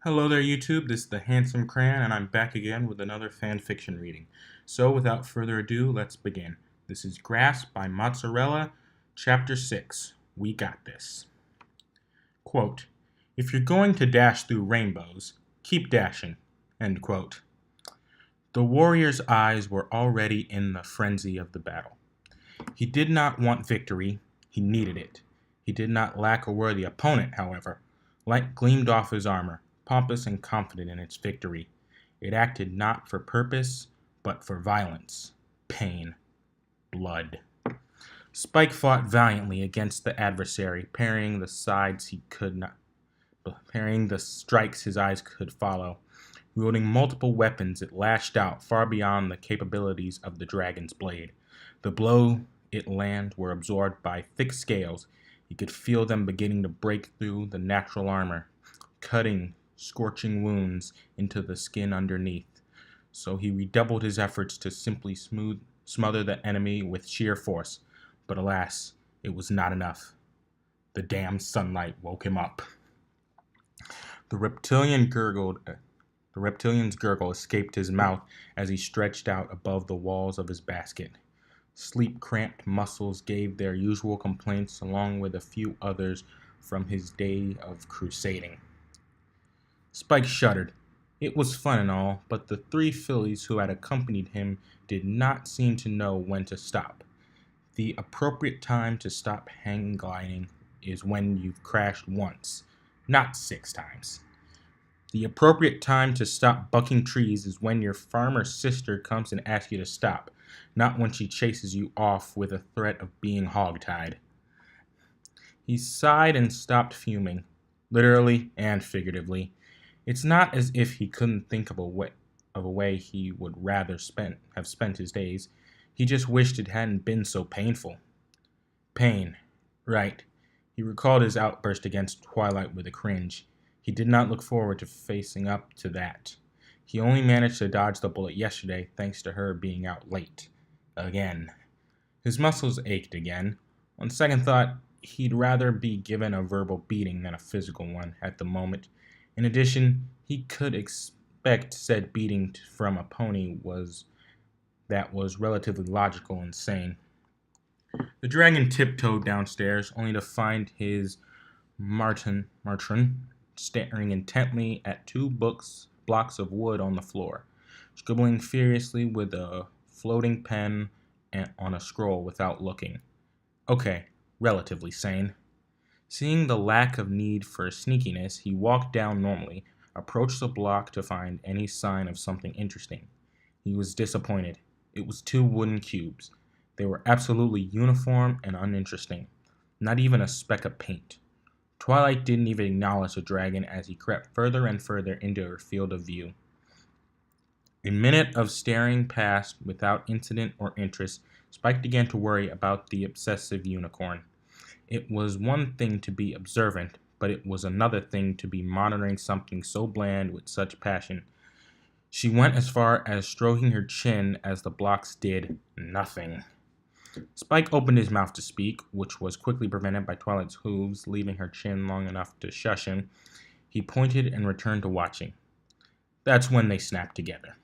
Hello there, YouTube. This is the Handsome Crayon, and I'm back again with another fan fiction reading. So, without further ado, let's begin. This is Grass by Mozzarella, Chapter 6. We Got This. Quote, "If you're going to dash through rainbows, keep dashing." End quote. The warrior's eyes were already in the frenzy of the battle. He did not want victory, he needed it. He did not lack a worthy opponent, however. Light gleamed off his armor, pompous and confident in its victory. It acted not for purpose, but for violence, pain, blood. Spike fought valiantly against the adversary, parrying the strikes his eyes could follow. Wielding multiple weapons, it lashed out far beyond the capabilities of the dragon's blade. The blow it landed were absorbed by thick scales. He could feel them beginning to break through the natural armor, cutting scorching wounds into the skin underneath. So he redoubled his efforts to simply smother the enemy with sheer force. But alas, it was not enough. The damned sunlight woke him up. The reptilian's gurgle escaped his mouth as he stretched out above the walls of his basket. Sleep-cramped muscles gave their usual complaints along with a few others from his day of crusading. Spike shuddered. It was fun and all, but the three fillies who had accompanied him did not seem to know when to stop. The appropriate time to stop hang gliding is when you've crashed once, not 6 times. The appropriate time to stop bucking trees is when your farmer's sister comes and asks you to stop, not when she chases you off with a threat of being hogtied. He sighed and stopped fuming, literally and figuratively. It's not as if he couldn't think of a way he would rather have spent his days. He just wished it hadn't been so painful. Pain. Right. He recalled his outburst against Twilight with a cringe. He did not look forward to facing up to that. He only managed to dodge the bullet yesterday thanks to her being out late. Again. His muscles ached again. On second thought, he'd rather be given a verbal beating than a physical one at the moment. In addition, he could expect said beating from a pony that was relatively logical and sane. The dragon tiptoed downstairs, only to find his matron staring intently at 2 blocks of wood on the floor, scribbling furiously with a floating pen on a scroll without looking. Okay, relatively sane. Seeing the lack of need for sneakiness, he walked down normally, approached the block to find any sign of something interesting. He was disappointed. It was 2 wooden cubes. They were absolutely uniform and uninteresting. Not even a speck of paint. Twilight didn't even acknowledge the dragon as he crept further and further into her field of view. A minute of staring past without incident or interest, Spike began to worry about the obsessive unicorn. It was one thing to be observant, but it was another thing to be monitoring something so bland with such passion. She went as far as stroking her chin as the blocks did nothing. Spike opened his mouth to speak, which was quickly prevented by Twilight's hooves, leaving her chin long enough to shush him. He pointed and returned to watching. That's when they snapped together.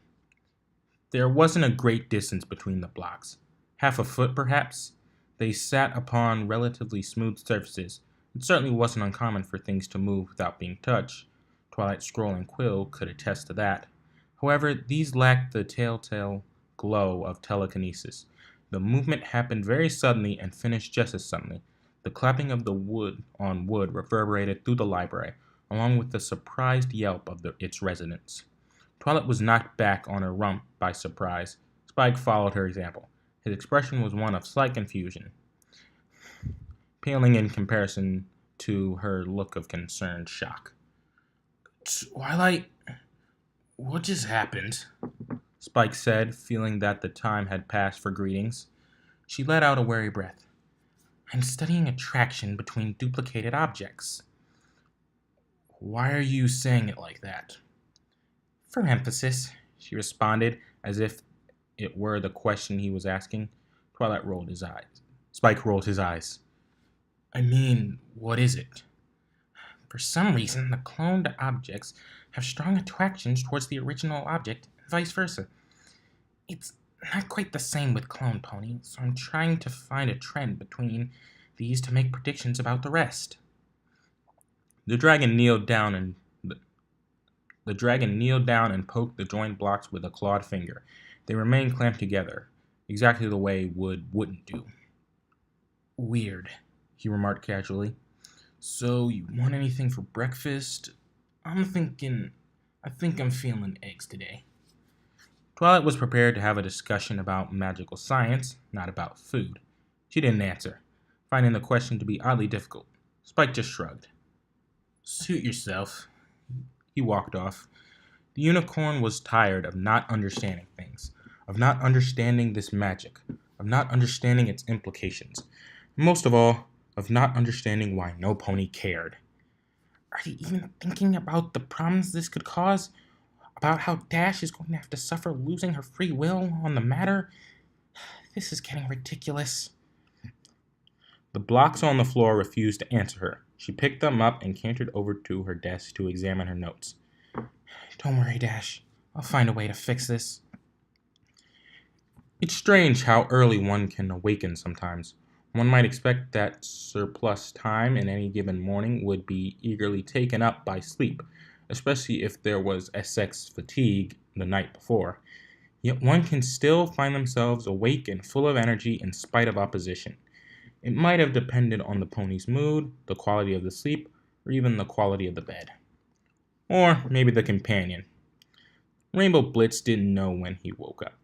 There wasn't a great distance between the blocks. Half a foot, perhaps. They sat upon relatively smooth surfaces. It certainly wasn't uncommon for things to move without being touched. Twilight's scroll and quill could attest to that. However, these lacked the telltale glow of telekinesis. The movement happened very suddenly and finished just as suddenly. The clapping of the wood on wood reverberated through the library, along with the surprised yelp of its residents. Twilight was knocked back on her rump by surprise. Spike followed her example. His expression was one of slight confusion, paling in comparison to her look of concerned shock. "Twilight, what just happened?" Spike said, feeling that the time had passed for greetings. She let out a weary breath. "I'm studying attraction between duplicated objects." "Why are you saying it like that?" "For emphasis," she responded, as if it were the question he was asking. Twilight rolled his eyes. Spike rolled his eyes. "I mean, what is it?" For some reason, the cloned objects have strong attractions towards the original object, and vice versa. It's not quite the same with clone ponies, so I'm trying to find a trend between these to make predictions about the rest. The dragon kneeled down and poked the joined blocks with a clawed finger. They remained clamped together, exactly the way wood wouldn't do. Weird, he remarked casually. So, you want anything for breakfast? I think I'm feeling eggs today. Twilight was prepared to have a discussion about magical science, not about food. She didn't answer, finding the question to be oddly difficult. Spike just shrugged. Suit yourself. He walked off. The unicorn was tired of not understanding things, of not understanding this magic, of not understanding its implications, and most of all, of not understanding why no pony cared. Are you even thinking about the problems this could cause? About how Dash is going to have to suffer losing her free will on the matter? This is getting ridiculous. The blocks on the floor refused to answer her. She picked them up and cantered over to her desk to examine her notes. Don't worry, Dash. I'll find a way to fix this. It's strange how early one can awaken sometimes. One might expect that surplus time in any given morning would be eagerly taken up by sleep, especially if there was SX fatigue the night before. Yet one can still find themselves awake and full of energy in spite of opposition. It might have depended on the pony's mood, the quality of the sleep, or even the quality of the bed. Or maybe the companion. Rainbow Blitz didn't know when he woke up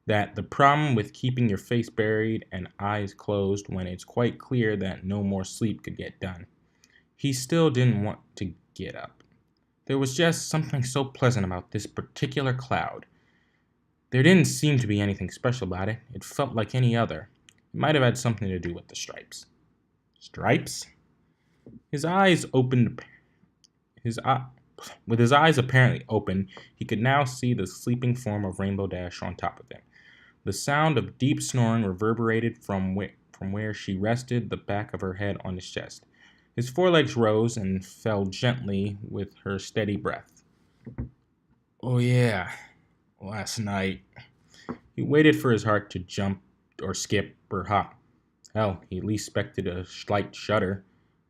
that the problem with keeping your face buried and eyes closed when it's quite clear that no more sleep could get done. He still didn't want to get up. There was just something so pleasant about this particular cloud. There didn't seem to be anything special about it. It felt like any other. It might have had something to do with the stripes. Stripes? His eyes opened. With his eyes apparently open, he could now see the sleeping form of Rainbow Dash on top of him. The sound of deep snoring reverberated from where she rested the back of her head on his chest. His forelegs rose and fell gently with her steady breath. Oh yeah, last night. He waited for his heart to jump or skip or hop. Hell, he at least expected a slight shudder,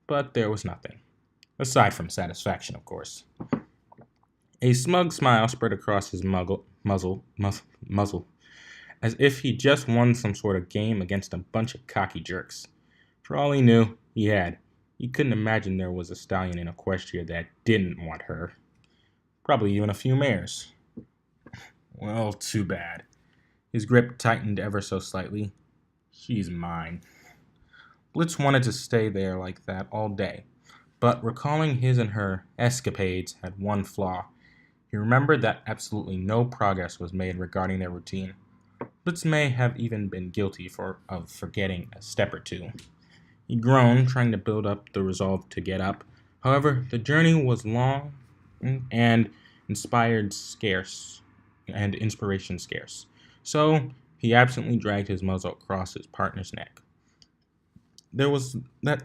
but there was nothing. Aside from satisfaction, of course. A smug smile spread across his muzzle, as if he just won some sort of game against a bunch of cocky jerks. For all he knew, he had. He couldn't imagine there was a stallion in Equestria that didn't want her. Probably even a few mares. Well, too bad. His grip tightened ever so slightly. She's mine. Blitz wanted to stay there like that all day, but recalling his and her escapades had one flaw. He remembered that absolutely no progress was made regarding their routine. Blitz may have even been guilty of forgetting a step or two. He groaned, trying to build up the resolve to get up. However, the journey was long and inspiration scarce. So he absently dragged his muzzle across his partner's neck. There was that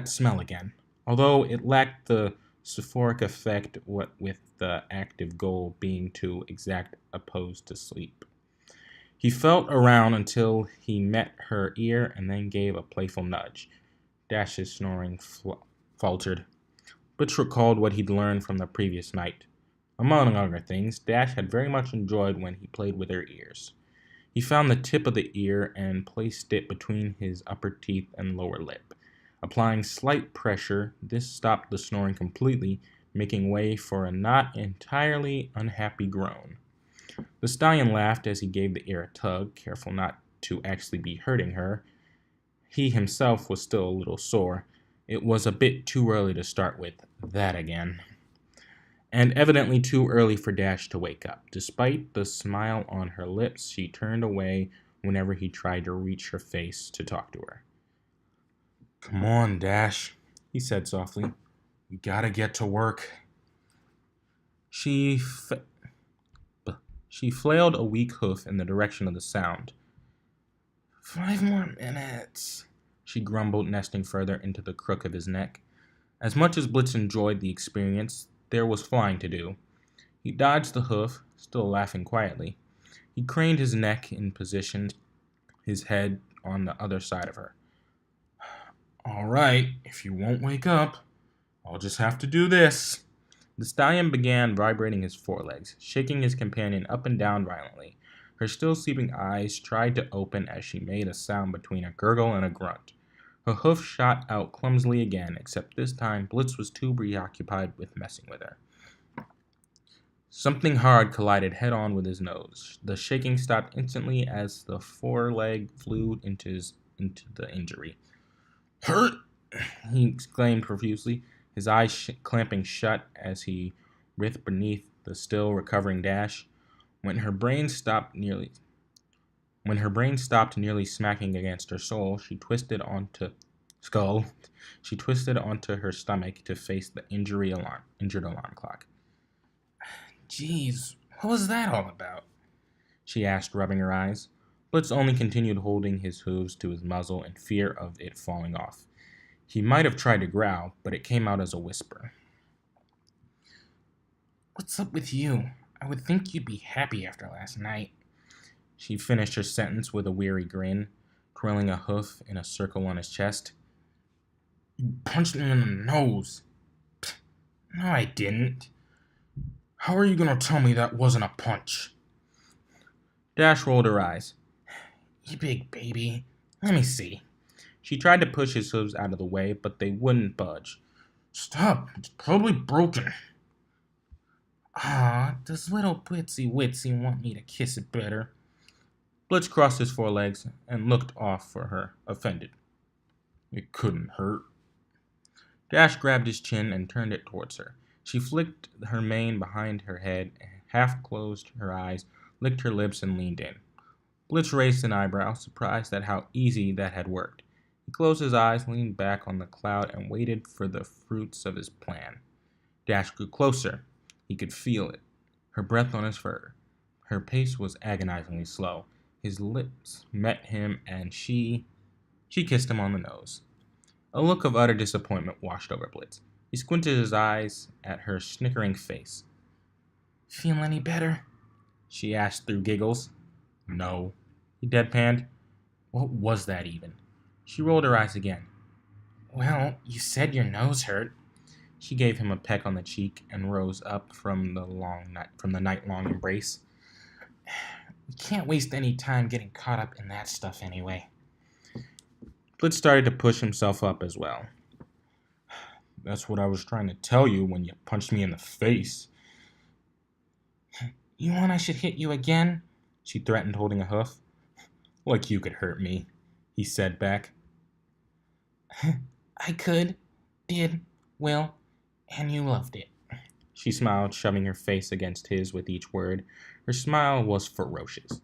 smell again, although it lacked the soporific effect with the active goal being to exact opposed to sleep. He felt around until he met her ear and then gave a playful nudge. Dash's snoring faltered. Butch recalled what he'd learned from the previous night. Among other things, Dash had very much enjoyed when he played with her ears. He found the tip of the ear and placed it between his upper teeth and lower lip. Applying slight pressure, this stopped the snoring completely, making way for a not entirely unhappy groan. The stallion laughed as he gave the ear a tug, careful not to actually be hurting her. He himself was still a little sore. It was a bit too early to start with that again. And evidently too early for Dash to wake up. Despite the smile on her lips, she turned away whenever he tried to reach her face to talk to her. Come on, Dash, he said softly. We gotta get to work. She flailed a weak hoof in the direction of the sound. 5 more minutes, she grumbled, nesting further into the crook of his neck. As much as Blitz enjoyed the experience, there was flying to do. He dodged the hoof, still laughing quietly. He craned his neck in position, his head on the other side of her. All right, if you won't wake up, I'll just have to do this. The stallion began vibrating his forelegs, shaking his companion up and down violently. Her still sleeping eyes tried to open as she made a sound between a gurgle and a grunt. Her hoof shot out clumsily again, except this time Blitz was too preoccupied with messing with her. Something hard collided head-on with his nose. The shaking stopped instantly as the foreleg flew into the injury. Hurt! He exclaimed profusely, his eyes clamping shut as he writhed beneath the still recovering Dash. When her brain stopped nearly smacking against her skull, she twisted onto her stomach to face the injured alarm clock. Jeez, what was that all about? She asked, rubbing her eyes. Blitz only continued holding his hooves to his muzzle in fear of it falling off. He might have tried to growl, but it came out as a whisper. What's up with you? I would think you'd be happy after last night. She finished her sentence with a weary grin, twirling a hoof in a circle on his chest. You punched me in the nose. Pfft, no, I didn't. How are you going to tell me that wasn't a punch? Dash rolled her eyes. You big baby. Let me see. She tried to push his hooves out of the way, but they wouldn't budge. Stop. It's probably broken. Ah, does little Blitzy Witsy want me to kiss it better? Blitz crossed his forelegs and looked off for her, offended. It couldn't hurt. Dash grabbed his chin and turned it towards her. She flicked her mane behind her head, half closed her eyes, licked her lips, and leaned in. Blitz raised an eyebrow, surprised at how easy that had worked. He closed his eyes, leaned back on the cloud, and waited for the fruits of his plan. Dash grew closer. He could feel it, her breath on his fur. Her pace was agonizingly slow. His lips met him, and she kissed him on the nose. A look of utter disappointment washed over Blitz. He squinted his eyes at her snickering face. Feel any better? She asked through giggles. No, he deadpanned. What was that even? She rolled her eyes again. Well, you said your nose hurt. She gave him a peck on the cheek and rose up from the night-long embrace. We can't waste any time getting caught up in that stuff anyway. Blitz started to push himself up as well. That's what I was trying to tell you when you punched me in the face. You want I should hit you again? She threatened, holding a hoof. Like you could hurt me, he said back. I could, did, will, and you loved it. She smiled, shoving her face against his with each word. Her smile was ferocious.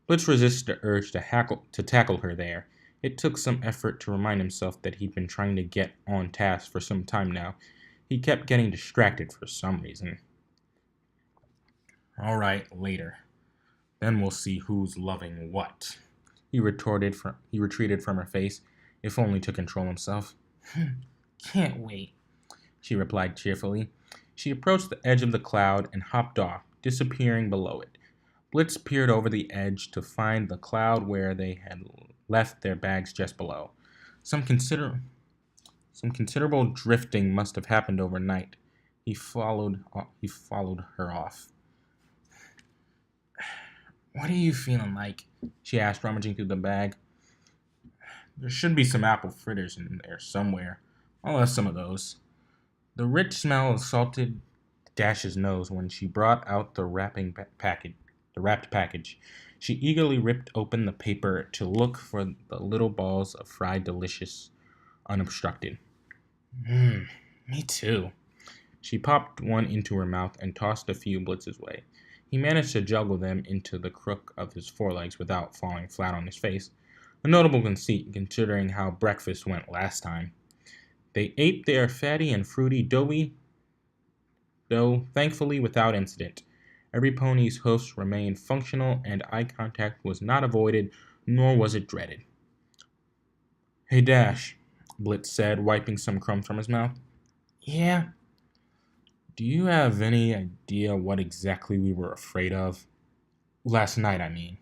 Blitz resisted the urge to tackle her there. It took some effort to remind himself that he'd been trying to get on task for some time now. He kept getting distracted for some reason. All right, later. Then we'll see who's loving what. He retreated from her face, if only to control himself. Can't wait, she replied cheerfully. She approached the edge of the cloud and hopped off, disappearing below it. Blitz peered over the edge to find the cloud where they had left their bags just below. Some considerable drifting must have happened overnight. He followed her off. What are you feeling like? She asked, rummaging through the bag. There should be some apple fritters in there somewhere. I'll have some of those. The rich smell assaulted Dash's nose when she brought out the wrapped package. She eagerly ripped open the paper to look for the little balls of fried delicious, unobstructed. Me too. She popped one into her mouth and tossed a few Blitz's way. He managed to juggle them into the crook of his forelegs without falling flat on his face, a notable conceit considering how breakfast went last time. They ate their fatty and fruity dough, thankfully without incident. Every pony's hoofs remained functional, and eye contact was not avoided, nor was it dreaded. Hey, Dash, Blitz said, wiping some crumbs from his mouth. Yeah? Do you have any idea what exactly we were afraid of? Last night, I mean.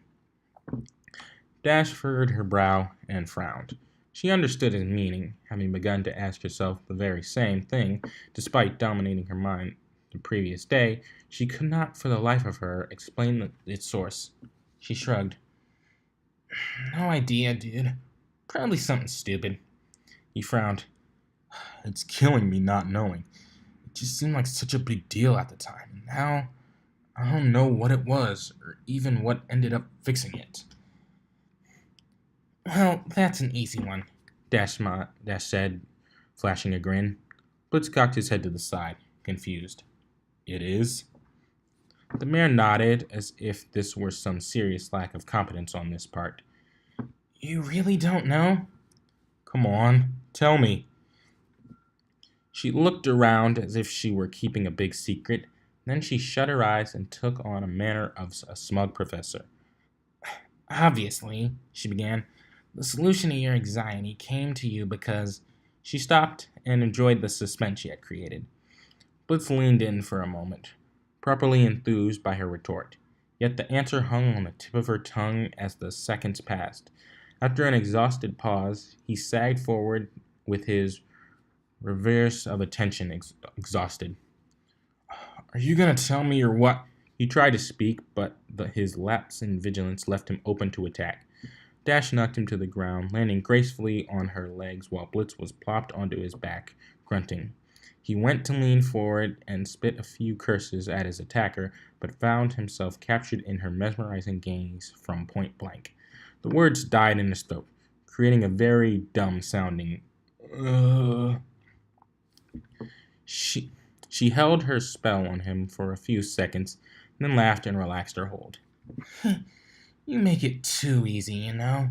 Dash furrowed her brow and frowned. She understood his meaning, having begun to ask herself the very same thing, despite dominating her mind the previous day. She could not for the life of her explain its source. She shrugged. No idea, dude. Probably something stupid. He frowned. It's killing me not knowing. It just seemed like such a big deal at the time, and now I don't know what it was, or even what ended up fixing it. Well, that's an easy one, Dash said, flashing a grin. Blitz cocked his head to the side, confused. It is? The mayor nodded, as if this were some serious lack of competence on this part. You really don't know? Come on, tell me. She looked around as if she were keeping a big secret. Then she shut her eyes and took on a manner of a smug professor. Obviously, she began, the solution to your anxiety came to you because... She stopped and enjoyed the suspense she had created. Blitz leaned in for a moment, properly enthused by her retort. Yet the answer hung on the tip of her tongue as the seconds passed. After an exhausted pause, he sagged forward with his reverse of attention exhausted. Are you going to tell me or what? He tried to speak, but his lapse in vigilance left him open to attack. Dash knocked him to the ground, landing gracefully on her legs while Blitz was plopped onto his back, grunting. He went to lean forward and spit a few curses at his attacker, but found himself captured in her mesmerizing gaze from point blank. The words died in his throat, creating a very dumb-sounding She held her spell on him for a few seconds, then laughed and relaxed her hold. You make it too easy, you know?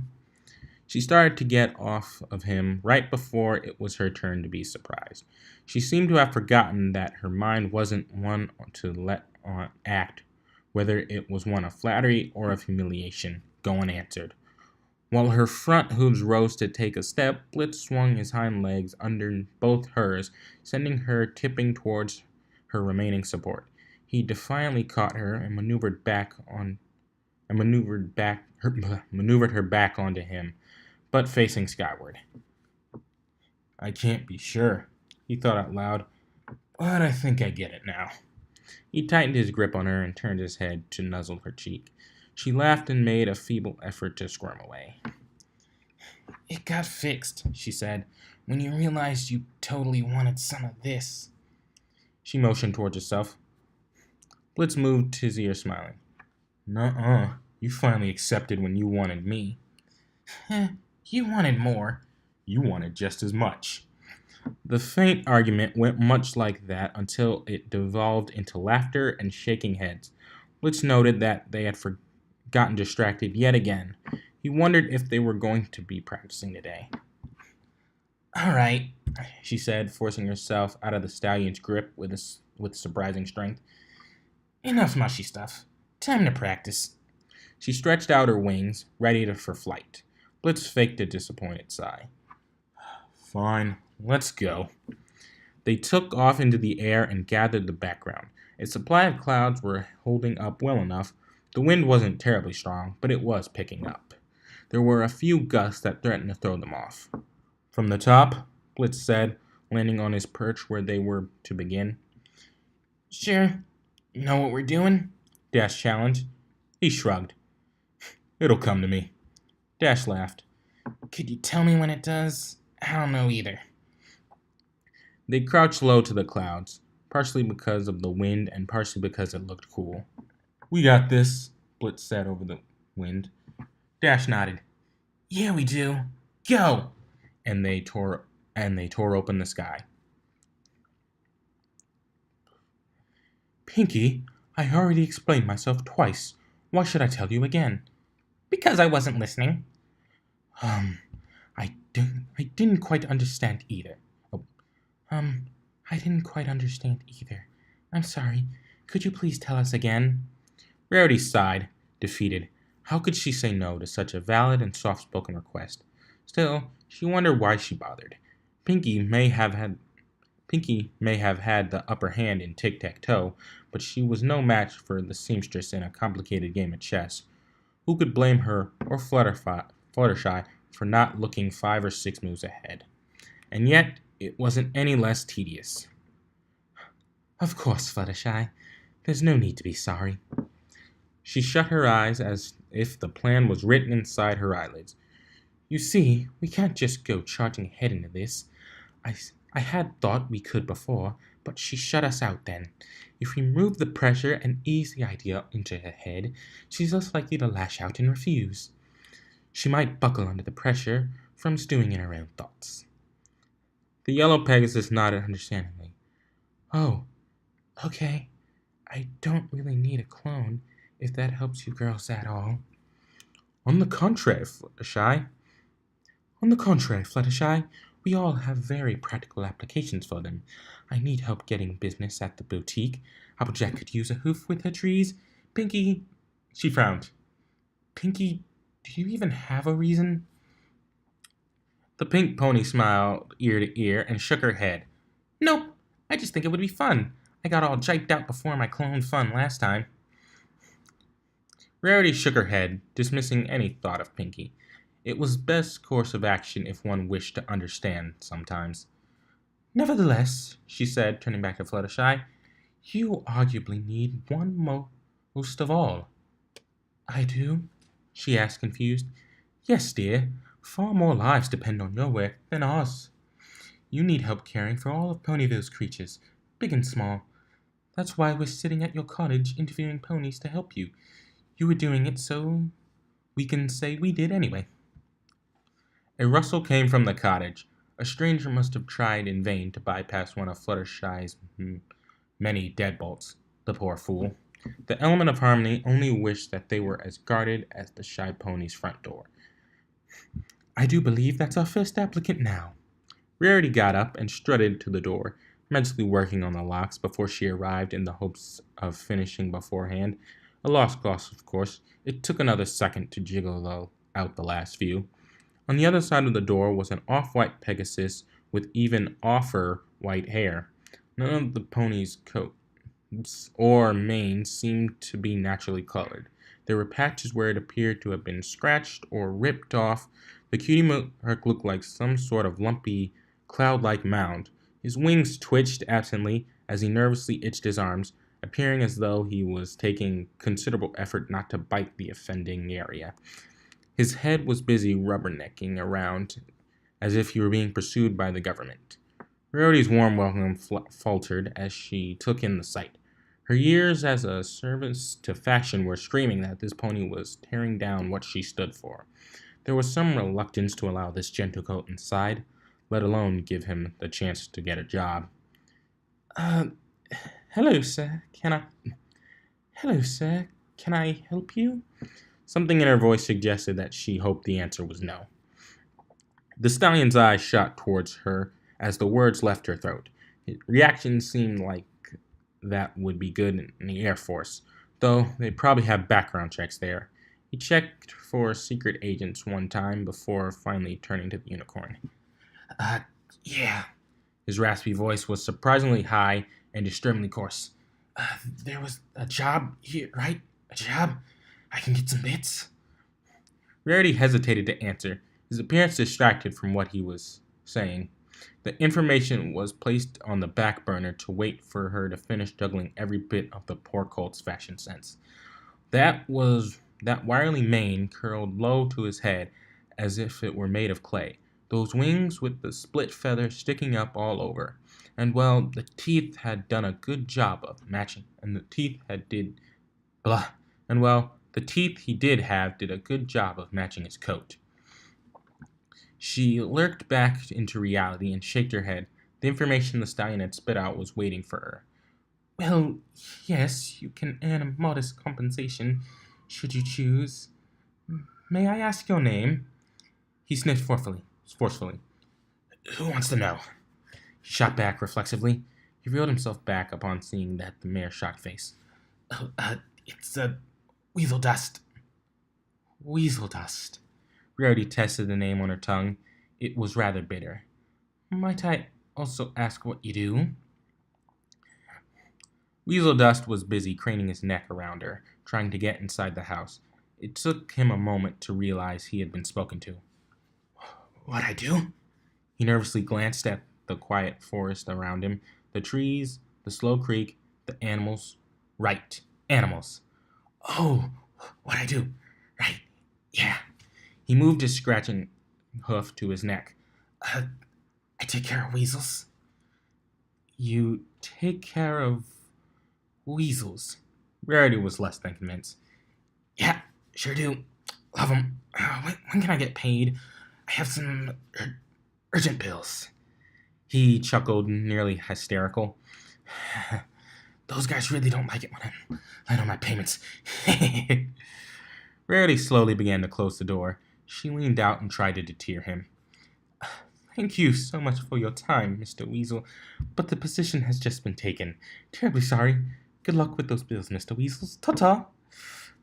She started to get off of him right before it was her turn to be surprised. She seemed to have forgotten that her mind wasn't one to let on act, whether it was one of flattery or of humiliation, go unanswered. While her front hooves rose to take a step, Blitz swung his hind legs under both hers, sending her tipping towards her remaining support. He defiantly caught her and maneuvered her back onto him, but facing skyward. I can't be sure, he thought out loud, but I think I get it now. He tightened his grip on her and turned his head to nuzzle her cheek. She laughed and made a feeble effort to squirm away. It got fixed, she said, when you realized you totally wanted some of this. She motioned towards herself. Blitz moved his ear, smiling. Nuh-uh. You finally accepted when you wanted me. You wanted more. You wanted just as much. The faint argument went much like that until it devolved into laughter and shaking heads. Blitz noted that they had gotten distracted yet again. He wondered if they were going to be practicing today. All right, she said, forcing herself out of the stallion's grip with surprising strength. Enough mushy stuff. Time to practice. She stretched out her wings, ready for flight. Blitz faked a disappointed sigh. Fine, let's go. They took off into the air and gathered the background. A supply of clouds were holding up well enough. The wind wasn't terribly strong, but it was picking up. There were a few gusts that threatened to throw them off. From the top, Blitz said, landing on his perch where they were to begin. Sure. Know what we're doing? Dash challenged. He shrugged. It'll come to me. Dash laughed. Could you tell me when it does? I don't know either. They crouched low to the clouds, partially because of the wind and partially because it looked cool. We got this, Blitz said over the wind. Dash nodded. Yeah, we do. Go! And they tore open the sky. Pinky, I already explained myself twice. Why should I tell you again? Because I wasn't listening. I didn't quite understand either. I didn't quite understand either. I'm sorry. Could you please tell us again? Rarity sighed, defeated. How could she say no to such a valid and soft-spoken request? Still, She wondered why she bothered. Pinky may have had the upper hand in tic-tac-toe, but she was no match for the seamstress in a complicated game of chess. Who could blame her or Fluttershy for not looking 5 or 6 moves ahead? And yet, it wasn't any less tedious. Of course, Fluttershy. There's no need to be sorry. She shut her eyes as if the plan was written inside her eyelids. You see, we can't just go charging ahead into this. I had thought we could before, but she shut us out then. If we remove the pressure and ease the idea into her head, she's less likely to lash out and refuse. She might buckle under the pressure from stewing in her own thoughts. The yellow Pegasus nodded understandingly. Oh, okay. I don't really need a clone, if that helps you girls at all. On the contrary, Fluttershy, we all have very practical applications for them. I need help getting business at the boutique. Applejack could use a hoof with her trees. Pinky... She frowned. Pinky, do you even have a reason? The pink pony smiled ear to ear and shook her head. Nope, I just think it would be fun. I got all jiped out before my clone fun last time. Rarity shook her head, dismissing any thought of Pinky. It was best course of action if one wished to understand sometimes. Nevertheless, she said, turning back to Fluttershy, you arguably need one most of all. I do? She asked, confused. Yes, dear. Far more lives depend on your work than ours. You need help caring for all of Ponyville's creatures, big and small. That's why we're sitting at your cottage interviewing ponies to help you. You were doing it, so we can say we did anyway. A rustle came from the cottage. A stranger must have tried in vain to bypass one of Fluttershy's many deadbolts. The poor fool. The element of harmony only wished that they were as guarded as the shy pony's front door. I do believe that's our first applicant now. Rarity got up and strutted to the door, mentally working on the locks before she arrived in the hopes of finishing beforehand. A lost cause, of course. It took another second to jiggle out the last few. On the other side of the door was an off-white Pegasus with even offer white hair. None of the pony's coats or manes seemed to be naturally colored. There were patches where it appeared to have been scratched or ripped off. The cutie mark looked like some sort of lumpy, cloud-like mound. His wings twitched absently as he nervously itched his arms, appearing as though he was taking considerable effort not to bite the offending area. His head was busy rubbernecking around as if he were being pursued by the government. Rarity's warm welcome faltered as she took in the sight. Her years as a service to fashion were screaming that this pony was tearing down what she stood for. There was some reluctance to allow this gentlecoat inside, let alone give him the chance to get a job. Hello, sir. Hello, sir. Can I help you? Something in her voice suggested that she hoped the answer was no. The stallion's eyes shot towards her as the words left her throat. His reaction seemed like that would be good in the Air Force, though they'd probably have background checks there. He checked for secret agents one time before finally turning to the unicorn. Yeah. His raspy voice was surprisingly high and disturbingly coarse. There was a job here, right? A job? I can get some bits? Rarity hesitated to answer, his appearance distracted from what he was saying. The information was placed on the back burner to wait for her to finish juggling every bit of the poor colt's fashion sense. That wiry mane curled low to his head as if it were made of clay, those wings with the split feather sticking up all over. And well, the teeth had done a good job of matching, and the teeth he did have did a good job of matching his coat. She lurked back into reality and shook her head. The information the stallion had spit out was waiting for her. Well, yes, you can earn a modest compensation, should you choose. May I ask your name? He sniffed forcefully. Who wants to know? He shot back reflexively. He reeled himself back upon seeing that the mare's shocked face. It's Weasel Dust. Weasel Dust. Rarity tested the name on her tongue. It was rather bitter. Might I also ask what you do? Weasel Dust was busy craning his neck around her, trying to get inside the house. It took him a moment to realize he had been spoken to. What I do? He nervously glanced at the quiet forest around him, the trees, the slow creek, the animals. Right, animals. Oh, what I do? Right, yeah. He moved his scratching hoof to his neck. I take care of weasels. You take care of weasels? Rarity was less than convinced. Yeah, sure do. Love them. When can I get paid? I have some urgent bills. He chuckled, nearly hysterical. Those guys really don't like it when I'm late on my payments. Rarity slowly began to close the door. She leaned out and tried to deter him. Thank you so much for your time, Mr. Weasel, but the position has just been taken. Terribly sorry. Good luck with those bills, Mr. Weasels. Ta-ta!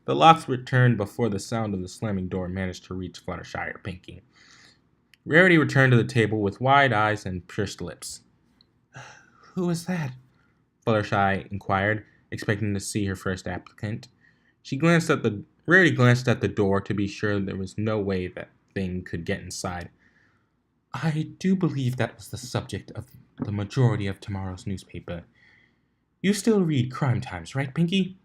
The locks returned before the sound of the slamming door managed to reach Fluttershy or Pinky. Rarity returned to the table with wide eyes and pursed lips. Who is that? Fluttershy inquired, expecting to see her first applicant. Rarity glanced at the door to be sure there was no way that thing could get inside. I do believe that was the subject of the majority of tomorrow's newspaper. You still read Crime Times, right, Pinky?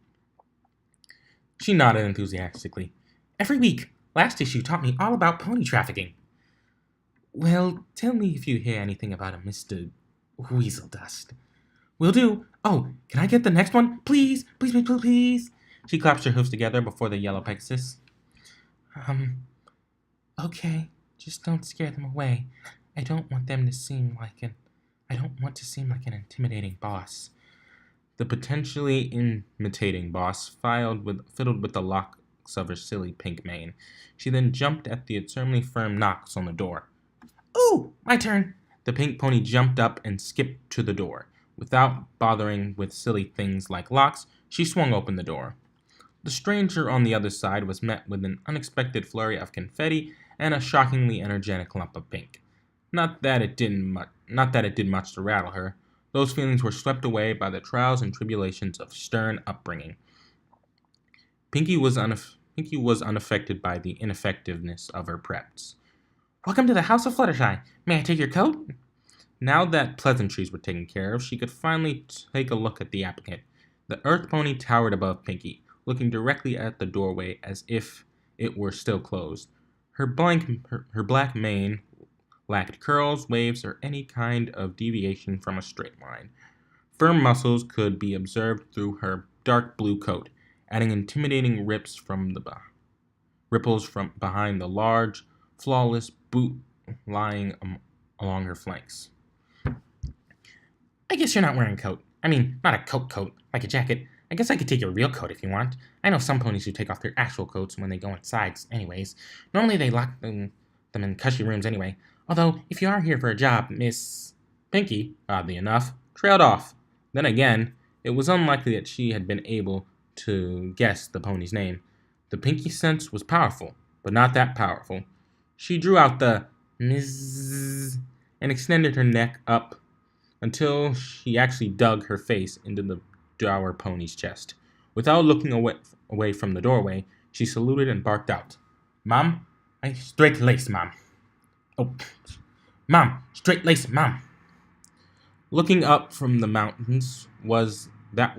She nodded enthusiastically. Every week. Last issue taught me all about pony trafficking. Well, tell me if you hear anything about a Mr. Weasel Dust. Will do. Oh, can I get the next one? Please, please, please, please, please. She clapped her hoofs together before the yellow Pegasus. Okay. Just don't scare them away. I don't want to seem like an intimidating boss. The potentially imitating boss fiddled with the locks of her silly pink mane. She then jumped at the absurdly firm knocks on the door. Ooh, my turn! The pink pony jumped up and skipped to the door. Without bothering with silly things like locks, she swung open the door. The stranger on the other side was met with an unexpected flurry of confetti and a shockingly energetic lump of pink. Not that it did much to rattle her. Those feelings were swept away by the trials and tribulations of stern upbringing. Pinky was unaffected by the ineffectiveness of her preps. Welcome to the House of Fluttershy. May I take your coat? Now that pleasantries were taken care of, she could finally take a look at the applicant. The Earth Pony towered above Pinky, looking directly at the doorway as if it were still closed. Her black mane lacked curls, waves, or any kind of deviation from a straight line. Firm muscles could be observed through her dark blue coat, adding intimidating ripples from behind the large, flawless boot lying along her flanks. I guess you're not wearing a coat. I mean, not a coat, like a jacket. I guess I could take your real coat if you want. I know some ponies who take off their actual coats when they go inside anyways. Normally they lock them in cushy rooms anyway. Although, if you are here for a job, Miss Pinky, oddly enough, trailed off. Then again, it was unlikely that she had been able to guess the pony's name. The Pinky sense was powerful, but not that powerful. She drew out the Ms. and extended her neck up until she actually dug her face into the dour pony's chest. Without looking away from the doorway, she saluted and barked out, Mom, I straight lace, Mom. Oh, Mom, straight lace, Mom. Looking up from the mountains was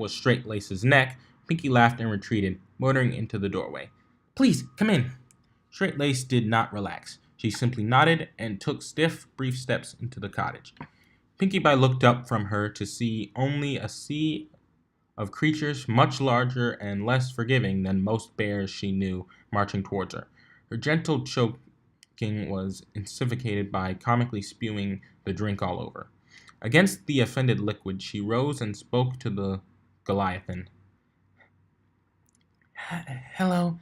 Straight Lace's neck. Pinky laughed and retreated, motoring into the doorway. Please, come in. Straight Lace did not relax. She simply nodded and took stiff, brief steps into the cottage. Pinkie Pie looked up from her to see only a sea of creatures much larger and less forgiving than most bears she knew marching towards her. Her gentle choking was intensified by comically spewing the drink all over. Against the offended liquid, she rose and spoke to the Goliathan. Hello,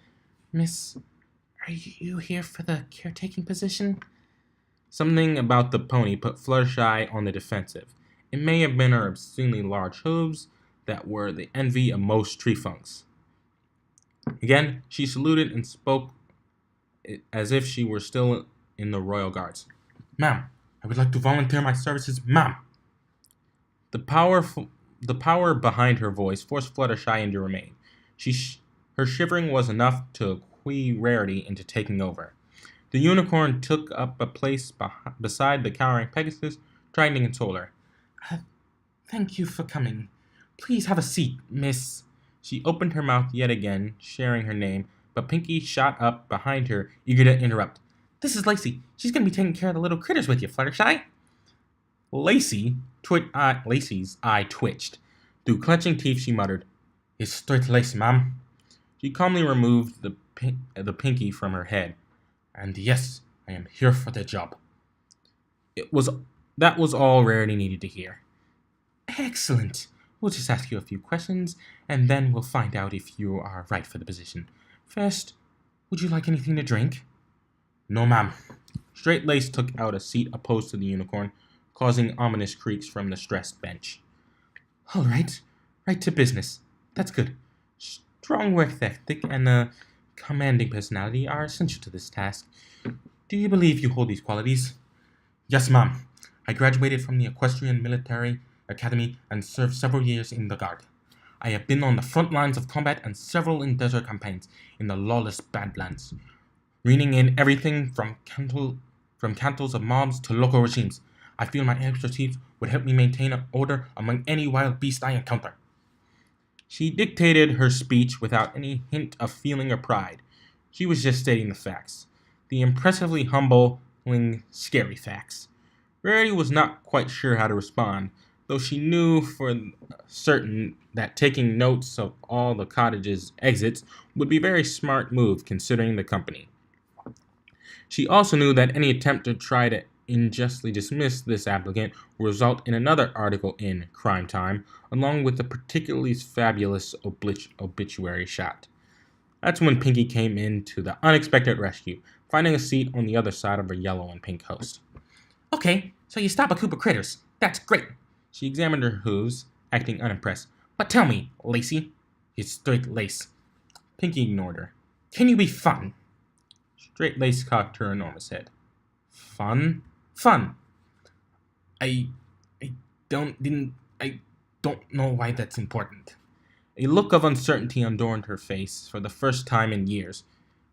Miss. Are you here for the caretaking position? Something about the pony put Fluttershy on the defensive. It may have been her obscenely large hooves that were the envy of most tree funks. Again, she saluted and spoke as if she were still in the Royal Guards. Ma'am, I would like to volunteer my services, ma'am. The the power behind her voice forced Fluttershy into remain. Her shivering was enough to quee Rarity into taking over. The unicorn took up a place beside the cowering Pegasus, trying to console her. "Uh, Thank you for coming. Please have a seat, miss." She opened her mouth yet again, sharing her name, but Pinky shot up behind her, eager to interrupt. "This is Lacey. She's going to be taking care of the little critters with you, Fluttershy." Lacey's eye twitched. Through clenching teeth, she muttered, "It's straight lace, ma'am." She calmly removed the pinky from her head. "And yes, I am here for the job." It was That was all Rarity needed to hear. "Excellent. We'll just ask you a few questions, and then we'll find out if you are right for the position. First, would you like anything to drink?" "No, ma'am." Straight Lace took out a seat opposed to the unicorn, causing ominous creaks from the stressed bench. "All right. Right to business. That's good. Strong work ethic and a commanding personality are essential to this task. Do you believe you hold these qualities?" "Yes, ma'am. I graduated from the Equestrian Military Academy and served several years in the Guard. I have been on the front lines of combat and several in desert campaigns in the lawless Badlands, reining in everything from cantles of mobs to local regimes. I feel my expertise would help me maintain order among any wild beast I encounter." She dictated her speech without any hint of feeling or pride. She was just stating the facts. The impressively humbling, scary facts. Rarity was not quite sure how to respond, though she knew for certain that taking notes of all the cottage's exits would be a very smart move considering the company. She also knew that any attempt to try to unjustly dismiss this applicant would result in another article in Crime Time, along with a particularly fabulous obituary shot. That's when Pinky came in to the unexpected rescue, finding a seat on the other side of her yellow and pink host. "Okay, so you stop a group of critters. That's great." She examined her hooves, acting unimpressed. "But tell me, Lacey." "It's Straight Lace." Pinky ignored her. "Can you be fun?" Straight Lace cocked her enormous head. "Fun? Fun. I I don't know why that's important." A look of uncertainty adorned her face for the first time in years.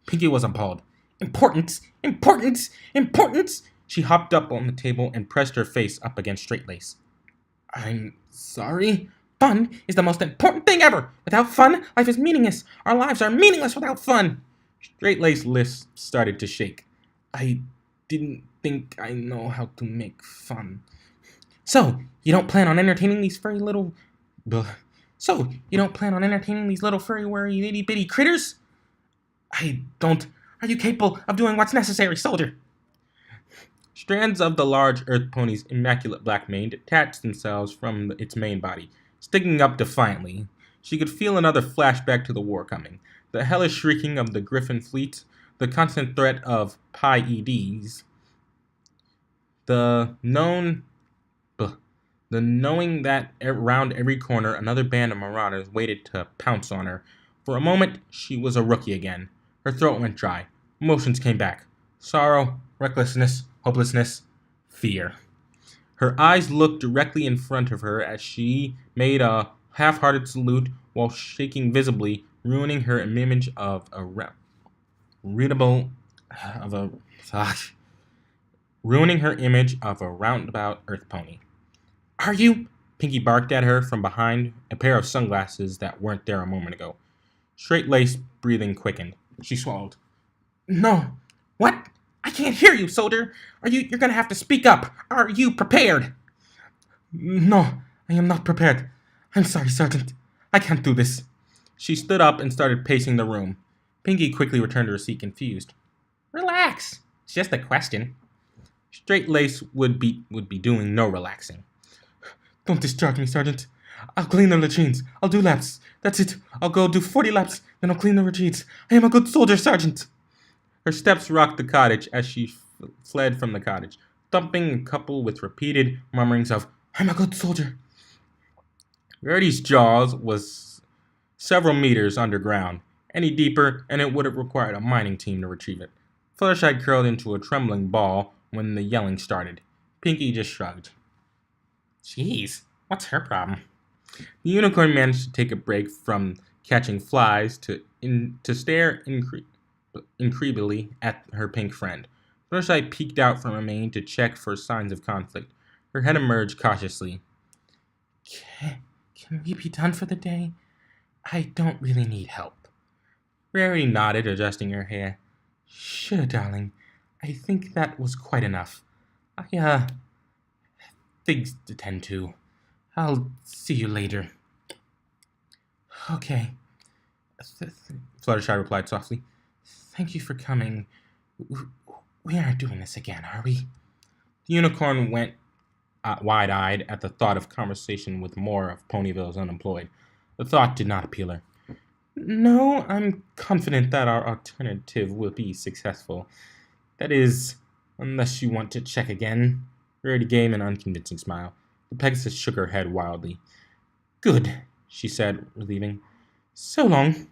Pinky was appalled. "Importance! Importance! Importance!" She hopped up on the table and pressed her face up against Straight Lace. "I'm sorry." "Fun is the most important thing ever. Without fun, life is meaningless. Our lives are meaningless without fun." Straight Lace's lips started to shake. "I didn't think I know how to make fun." So, you don't plan on entertaining these furry little... So, you don't plan on entertaining these little furry, worry, itty-bitty critters? "I don't... Are you capable of doing what's necessary, soldier?" Strands of the large earth pony's immaculate black mane detached themselves from its main body, sticking up defiantly. She could feel another flashback to the war coming. The hellish shrieking of the Griffin fleet, the constant threat of PIEDs, the knowing that around every corner another band of marauders waited to pounce on her. For a moment, she was a rookie again. Her throat went dry. Emotions came back. Sorrow, recklessness, hopelessness, fear. Her eyes looked directly in front of her as she made a half-hearted salute while shaking visibly, ruining her image of a ruining her image of a roundabout earth pony. "Are you?" Pinky barked at her from behind a pair of sunglasses that weren't there a moment ago. Straight Lace breathing quickened. She swallowed. "No." "What? I can't hear you, soldier. You're gonna have to speak up. Are you prepared?" "No, I am not prepared. I'm sorry, Sergeant. I can't do this." She stood up and started pacing the room. Pinky quickly returned to her seat, confused. "Relax. It's just a question." Straight Lace would be doing no relaxing. "Don't discharge me, Sergeant. I'll clean the latrines. I'll do laps. That's it. I'll go do 40 laps, then I'll clean the latrines. I am a good soldier, Sergeant." Her steps rocked the cottage as she fled from the cottage, thumping and coupled with repeated murmurings of, "I'm a good soldier." Rarity's jaws was several meters underground. Any deeper, and it would have required a mining team to retrieve it. Fluttershy curled into a trembling ball, when the yelling started. Pinky just shrugged. Jeez, what's her problem? The unicorn managed to take a break from catching flies to stare incredibly at her pink friend. Fluttershy peeked out from a mane to check for signs of conflict. Her head emerged cautiously. Can we be done for the day? I don't really need help. Rarity nodded, adjusting her hair. Sure, darling. I think that was quite enough. Things to tend to. I'll see you later. Okay. Fluttershy replied softly. Thank you for coming. We aren't doing this again, are we? The unicorn went wide-eyed at the thought of conversation with more of Ponyville's unemployed. The thought did not appeal her. No, I'm confident that our alternative will be successful. That is, unless you want to check again. Rarity gave an unconvincing smile. The Pegasus shook her head wildly. Good, she said, relieving. So long.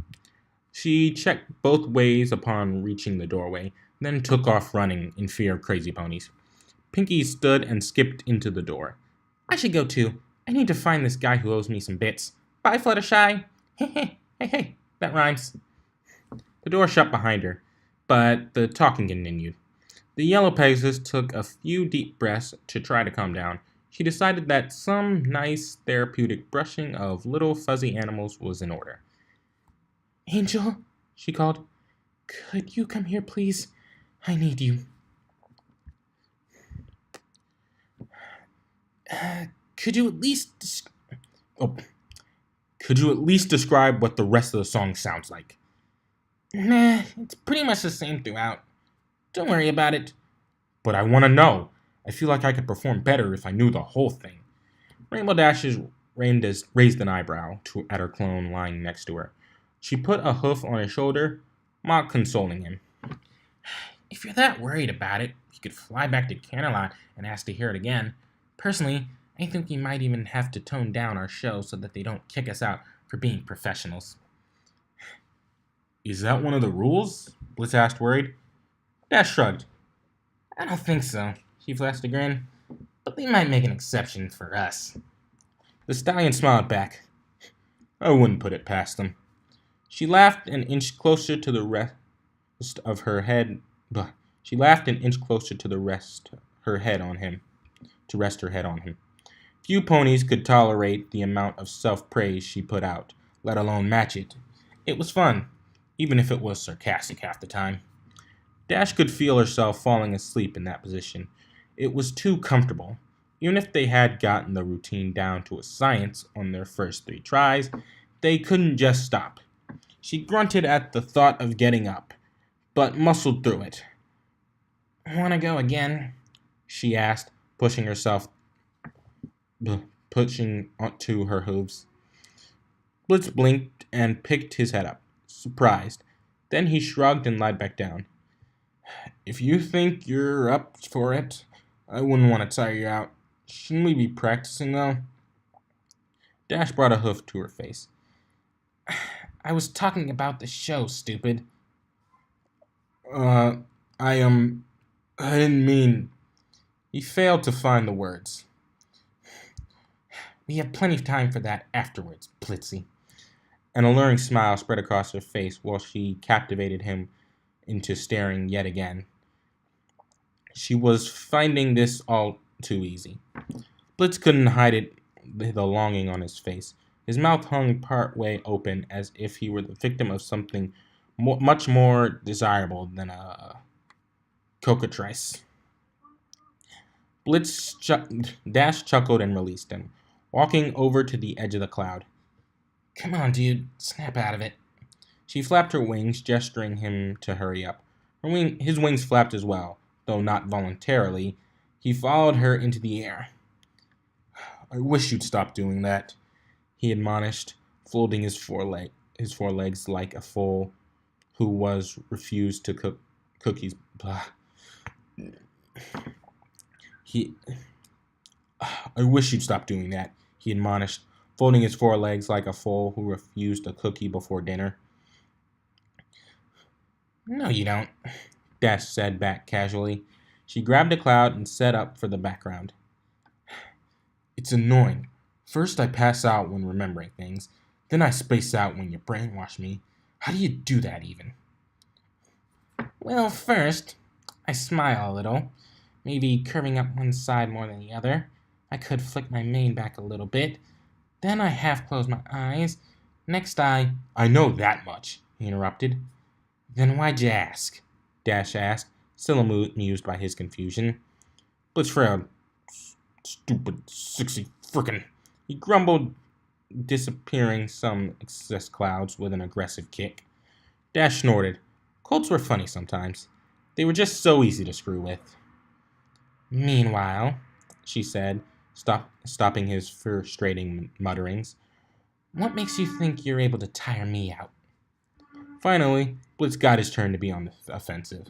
She checked both ways upon reaching the doorway, then took off running in fear of crazy ponies. Pinky stood and skipped into the door. I should go too. I need to find this guy who owes me some bits. Bye, Fluttershy. Hey, that rhymes. The door shut behind her, but the talking continued. The yellow Pegasus took a few deep breaths to try to calm down. She decided that some nice therapeutic brushing of little fuzzy animals was in order. Angel, she called. Could you come here, please? I need you. Could you at least... Could you at least describe what the rest of the song sounds like? Nah, it's pretty much the same throughout. Don't worry about it. But I want to know. I feel like I could perform better if I knew the whole thing. Rainbow Dashes raised an eyebrow at her clone lying next to her. She put a hoof on his shoulder, mock consoling him. If you're that worried about it, you could fly back to Canterlot and ask to hear it again. Personally, I think we might even have to tone down our show so that they don't kick us out for being professionals. Is that one of the rules? Blitz asked, worried. Dash shrugged. I don't think so, she flashed a grin. But they might make an exception for us. The stallion smiled back. I wouldn't put it past them. She laughed an inch closer to the rest of her head. She laughed an inch closer to rest her head on him. Few ponies could tolerate the amount of self-praise she put out, let alone match it. It was fun, even if it was sarcastic half the time. Dash could feel herself falling asleep in that position. It was too comfortable. Even if they had gotten the routine down to a science on their first 3 tries, they couldn't just stop. She grunted at the thought of getting up, but muscled through it. "Want to go again?" she asked, pushing onto her hooves. Blitz blinked and picked his head up, surprised. Then he shrugged and lied back down. If you think you're up for it, I wouldn't want to tire you out. Shouldn't we be practicing, though? Dash brought a hoof to her face. I was talking about the show, stupid. I didn't mean... He failed to find the words. We have plenty of time for that afterwards, Blitzy. An alluring smile spread across her face while she captivated him into staring yet again. She was finding this all too easy. Blitz couldn't hide the longing on his face. His mouth hung part way open as if he were the victim of something much more desirable than a cockatrice. Dash chuckled and released him, walking over to the edge of the cloud. Come on, dude. Snap out of it. She flapped her wings, gesturing him to hurry up. His wings flapped as well, though not voluntarily. He followed her into the air. I wish you'd stop doing that, he admonished, folding his forelegs like a foal who was refused to cook cookies. Blah. I wish you'd stop doing that, he admonished, folding his forelegs like a foal who refused a cookie before dinner. No, you don't, Dash said back casually. She grabbed a cloud and set up for the background. It's annoying. First I pass out when remembering things, then I space out when you brainwash me. How do you do that even? Well, first, I smile a little, maybe curving up one side more than the other. I could flick my mane back a little bit. Then I half close my eyes. Next I know that much, he interrupted. Then why'd you ask? Dash asked, still amused by his confusion. Blitz frowned. Stupid, sexy frickin', he grumbled, disappearing some excess clouds with an aggressive kick. Dash snorted. Colts were funny sometimes. They were just so easy to screw with. Meanwhile, she said, stopping his frustrating mutterings, what makes you think you're able to tire me out? Finally, Blitz got his turn to be on the offensive.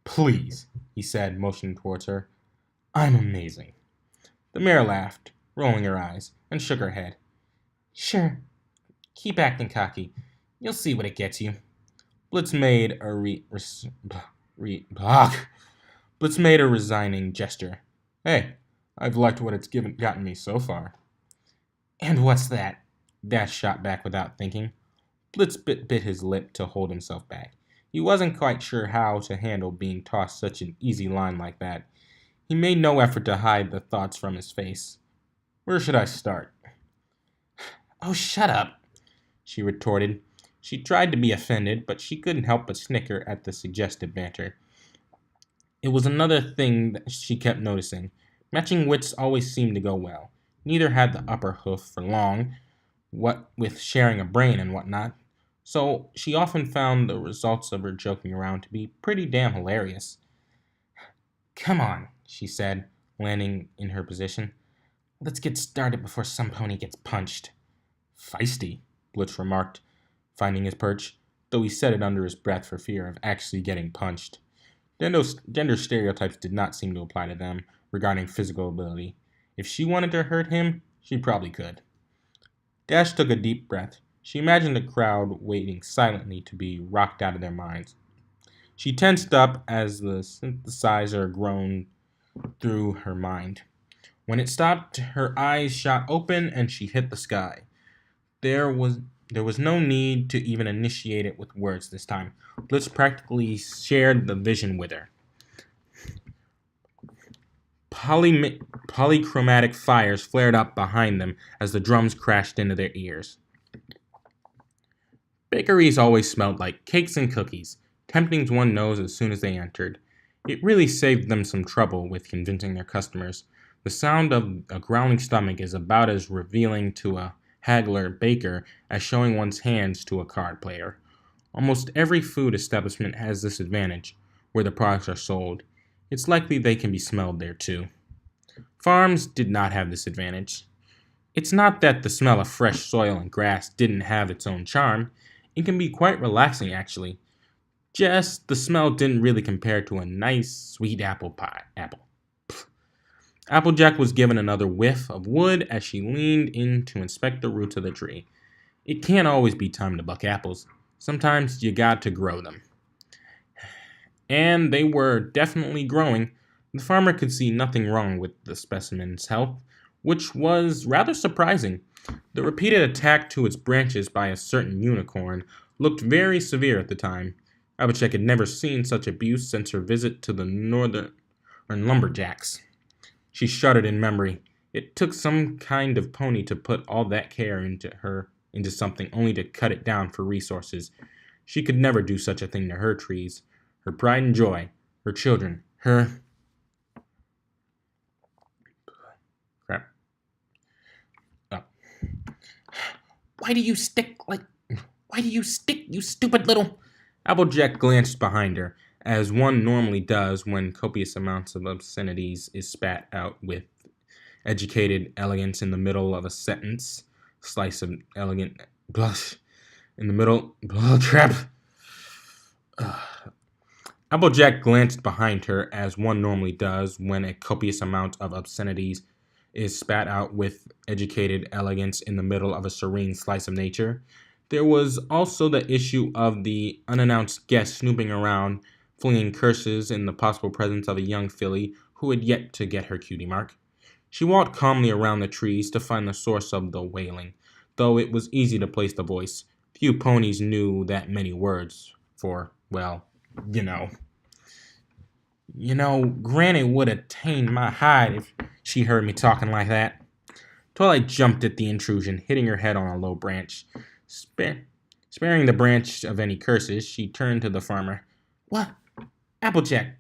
Please, he said, motioning towards her. I'm amazing. The mare laughed, rolling her eyes, and shook her head. Sure. Keep acting cocky. You'll see what it gets you. Blitz made a resigning gesture. Hey, I've liked what it's gotten me so far. And what's that? Dash shot back without thinking. Blitz bit his lip to hold himself back. He wasn't quite sure how to handle being tossed such an easy line like that. He made no effort to hide the thoughts from his face. Where should I start? Oh, shut up, she retorted. She tried to be offended, but she couldn't help but snicker at the suggestive banter. It was another thing that she kept noticing. Matching wits always seemed to go well. Neither had the upper hoof for long, what with sharing a brain and whatnot, so she often found the results of her joking around to be pretty damn hilarious. Come on, she said, landing in her position. Let's get started before some pony gets punched. Feisty, Blitz remarked, finding his perch, though he said it under his breath for fear of actually getting punched. Gender stereotypes did not seem to apply to them regarding physical ability. If she wanted to hurt him, she probably could. Dash took a deep breath. She imagined the crowd waiting silently to be rocked out of their minds. She tensed up as the synthesizer groaned through her mind. When it stopped, her eyes shot open and she hit the sky. There was no need to even initiate it with words this time. Blitz practically shared the vision with her. Polychromatic fires flared up behind them as the drums crashed into their ears. Bakeries always smelled like cakes and cookies, tempting to one's nose as soon as they entered. It really saved them some trouble with convincing their customers. The sound of a growling stomach is about as revealing to a haggler baker as showing one's hands to a card player. Almost every food establishment has this advantage, where the products are sold. It's likely they can be smelled there too. Farms did not have this advantage. It's not that the smell of fresh soil and grass didn't have its own charm. It can be quite relaxing, actually. Just the smell didn't really compare to a nice, sweet apple pie. Applejack was given another whiff of wood as she leaned in to inspect the roots of the tree. It can't always be time to buck apples. Sometimes you got to grow them. And they were definitely growing. The farmer could see nothing wrong with the specimen's health, which was rather surprising. The repeated attack to its branches by a certain unicorn looked very severe at the time. Applejack had never seen such abuse since her visit to the northern lumberjacks. She shuddered in memory. It took some kind of pony to put all that care into something only to cut it down for resources. She could never do such a thing to her trees, her pride and joy, her children, her... Crap. Oh. Why do you stick, you stupid little... Applejack glanced behind her, as one normally does when copious amounts of obscenities is spat out with educated elegance in the middle of a sentence. Slice of elegant blush in the middle. Trap. Applejack glanced behind her, as one normally does when a copious amount of obscenities is spat out with educated elegance in the middle of a serene slice of nature. There was also the issue of the unannounced guest snooping around flinging curses in the possible presence of a young filly who had yet to get her cutie mark. She walked calmly around the trees to find the source of the wailing, though it was easy to place the voice. Few ponies knew that many words for, well, you know. Granny would have tamed my hide if she heard me talking like that. Twilight jumped at the intrusion, hitting her head on a low branch. Sparing the branch of any curses, she turned to the farmer. What? Applejack,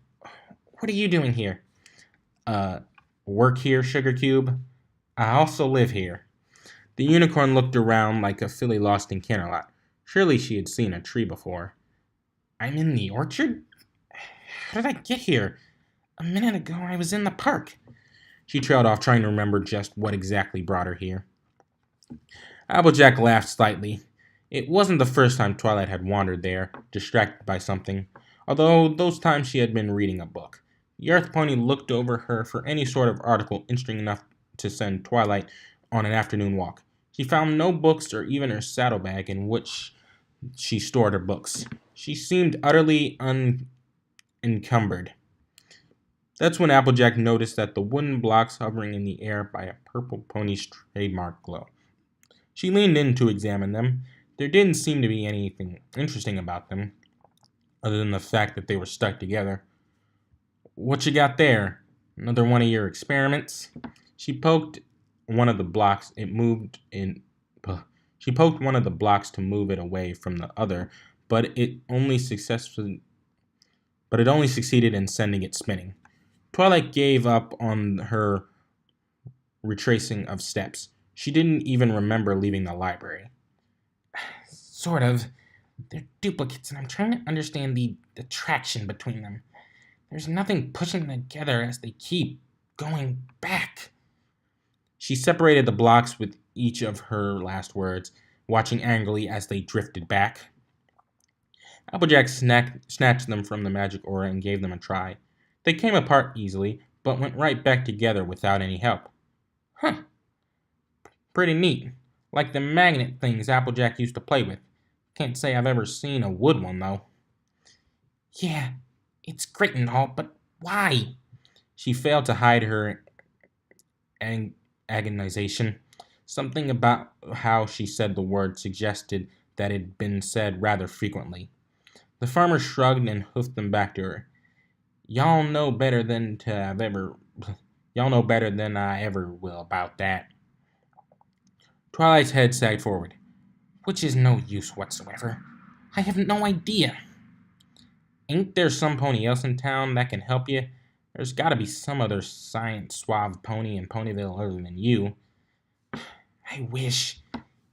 what are you doing here? Work here, Sugar Cube? I also live here. The unicorn looked around like a filly lost in Canterlot. Surely she had seen a tree before. I'm in the orchard? How did I get here? A minute ago I was in the park. She trailed off, trying to remember just what exactly brought her here. Applejack laughed slightly. It wasn't the first time Twilight had wandered there, distracted by something, although those times she had been reading a book. The Earth Pony looked over her for any sort of article interesting enough to send Twilight on an afternoon walk. She found no books or even her saddlebag in which she stored her books. She seemed utterly unencumbered. That's when Applejack noticed that the wooden blocks hovering in the air by a purple pony's trademark glow. She leaned in to examine them. There didn't seem to be anything interesting about them, other than the fact that they were stuck together. What you got there? Another one of your experiments? She poked one of the blocks. She poked one of the blocks to move it away from the other, but it only succeeded in sending it spinning. Twilight gave up on her retracing of steps. She didn't even remember leaving the library. Sort of. They're duplicates, and I'm trying to understand the attraction between them. There's nothing pushing them together as they keep going back. She separated the blocks with each of her last words, watching angrily as they drifted back. Applejack snatched them from the magic aura and gave them a try. They came apart easily, but went right back together without any help. Huh. Pretty neat. Like the magnet things Applejack used to play with. Can't say I've ever seen a wood one, though. Yeah, it's great and all, but why? She failed to hide her agonization. Something about how she said the word suggested that it had been said rather frequently. The farmer shrugged and hoofed them back to her. Y'all know better than I ever will about that. Twilight's head sagged forward. Which is no use whatsoever. I have no idea. Ain't there some pony else in town that can help you? There's gotta be some other science suave pony in Ponyville other than you. I wish.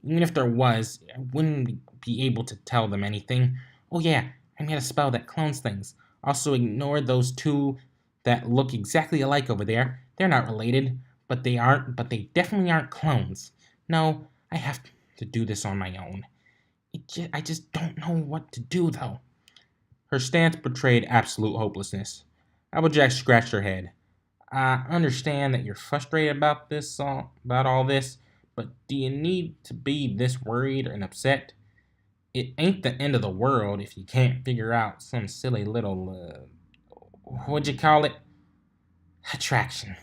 Even if there was, I wouldn't be able to tell them anything. Oh yeah, I made a spell that clones things. Also ignore those two that look exactly alike over there. They're not related, but they definitely aren't clones. No, I have to do this on my own. I just don't know what to do, though. Her stance betrayed absolute hopelessness. Applejack scratched her head. I understand that you're frustrated about all this, but do you need to be this worried and upset? It ain't the end of the world if you can't figure out some silly little, what'd you call it? Attraction.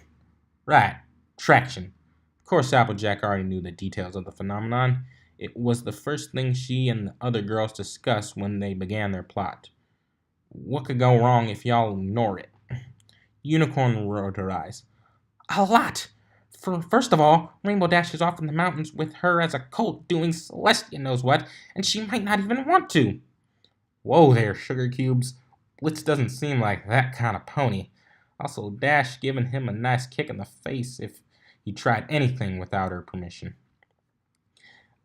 Right, attraction. Of course, Applejack already knew the details of the phenomenon. It was the first thing she and the other girls discussed when they began their plot. What could go wrong if y'all ignore it? Unicorn rolled her eyes. A lot! First of all, Rainbow Dash is off in the mountains with her as a colt doing Celestia knows what, and she might not even want to. Whoa there, Sugar Cubes. Blitz doesn't seem like that kind of pony. Also, Dash giving him a nice kick in the face if he tried anything without her permission.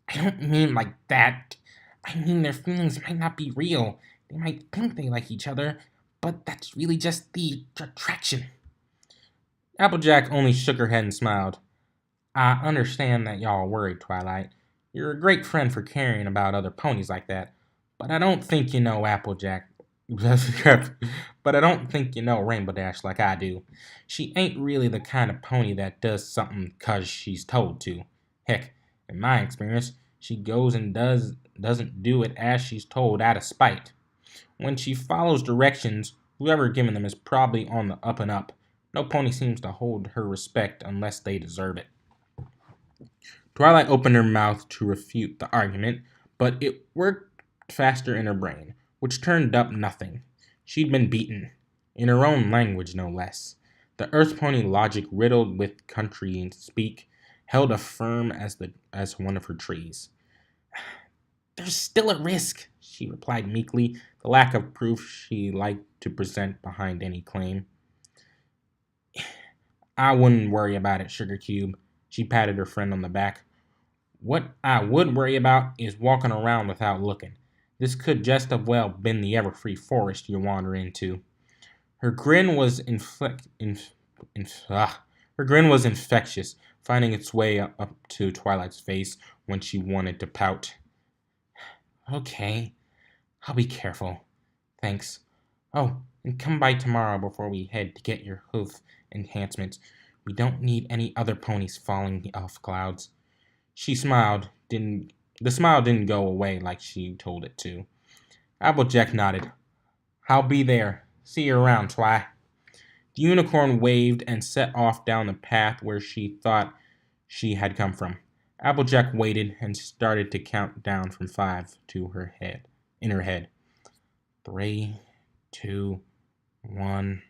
I don't mean like that. I mean their feelings might not be real. They might think they like each other, but that's really just the attraction. Applejack only shook her head and smiled. I understand that y'all are worried, Twilight. You're a great friend for caring about other ponies like that, but I don't think you know Applejack. But I don't think you know Rainbow Dash like I do. She ain't really the kind of pony that does something 'cause she's told to. Heck, in my experience, she goes and doesn't do it as she's told out of spite. When she follows directions, whoever given them is probably on the up and up. No pony seems to hold her respect unless they deserve it. Twilight opened her mouth to refute the argument, but it worked faster in her brain, which turned up nothing. She'd been beaten, in her own language no less. The Earth Pony logic riddled with country speak held as firm as one of her trees. There's still a risk, she replied meekly, the lack of proof she liked to present behind any claim. I wouldn't worry about it, Sugar Cube. She patted her friend on the back. What I would worry about is walking around without looking. This could just as well been the ever-free forest you wander into. Her grin was her grin was infectious, finding its way up to Twilight's face when she wanted to pout. Okay, I'll be careful. Thanks. Oh, and come by tomorrow before we head to get your hoof enhancements. We don't need any other ponies falling off clouds. She smiled. The smile didn't go away like she told it to. Applejack nodded. I'll be there. See you around, Twi. The unicorn waved and set off down the path where she thought she had come from. Applejack waited and started to count down from 5 to her head. In her head. 3, 2, 1,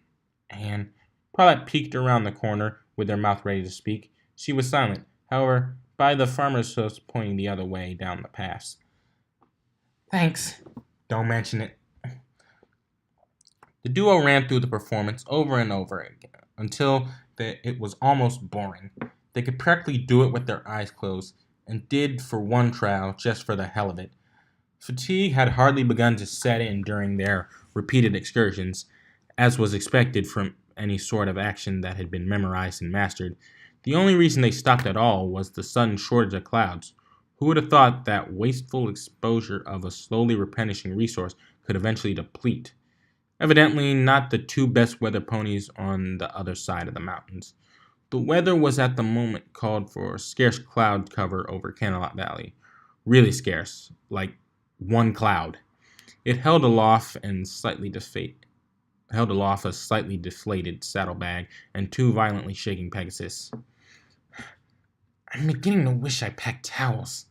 and Twilight peeked around the corner with her mouth ready to speak. She was silent, however, by the farmer's house pointing the other way down the path. Thanks. Don't mention it. The duo ran through the performance over and over again until it was almost boring. They could practically do it with their eyes closed, and did for one trial just for the hell of it. Fatigue had hardly begun to set in during their repeated excursions, as was expected from any sort of action that had been memorized and mastered. The only reason they stopped at all was the sudden shortage of clouds. Who would have thought that wasteful exposure of a slowly replenishing resource could eventually deplete? Evidently not the two best weather ponies on the other side of the mountains. The weather was at the moment called for scarce cloud cover over Camelot Valley. Really scarce, like one cloud. It held aloft a slightly deflated saddlebag and 2 violently shaking Pegasus. I'm beginning to wish I packed towels.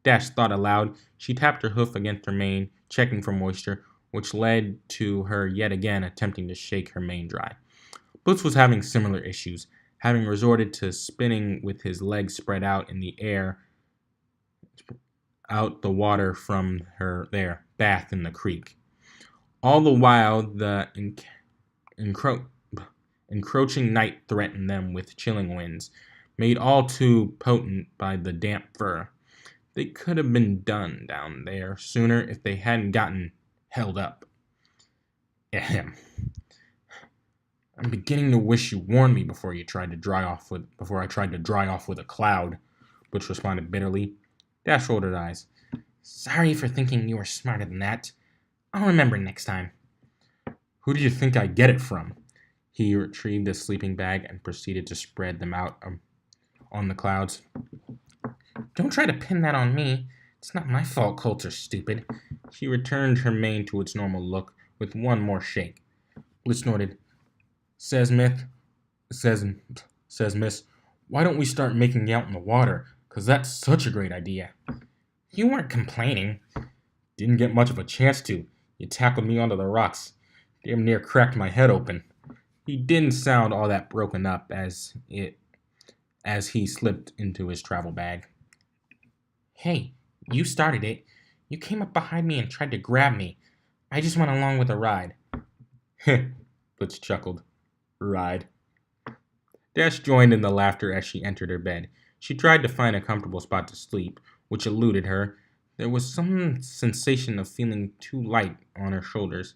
Dash thought aloud. She tapped her hoof against her mane, checking for moisture, which led to her yet again attempting to shake her mane dry. Boots was having similar issues, having resorted to spinning with his legs spread out in the air, out the water from their bath in the creek. All the while, the encroaching night threatened them with chilling winds, made all too potent by the damp fur. They could have been done down there sooner if they hadn't gotten held up. Ahem. I'm beginning to wish you warned me before I tried to dry off with a cloud, Butch responded bitterly. Dash rolled her eyes. Sorry for thinking you were smarter than that. I'll remember next time. Who do you think I get it from? He retrieved his sleeping bag and proceeded to spread them out on the clouds. Don't try to pin that on me. It's not my fault colts are stupid. She returned her mane to its normal look with one more shake. Blitz snorted. Says Miss, why don't we start making out in the water? 'Cause that's such a great idea. You weren't complaining. Didn't get much of a chance to. You tackled me onto the rocks. Damn near cracked my head open. He didn't sound all that broken up as he slipped into his travel bag. Hey, you started it. You came up behind me and tried to grab me. I just went along with the ride. Heh, Blitz chuckled. Ride. Dash joined in the laughter as she entered her bed. She tried to find a comfortable spot to sleep, which eluded her. There was some sensation of feeling too light on her shoulders,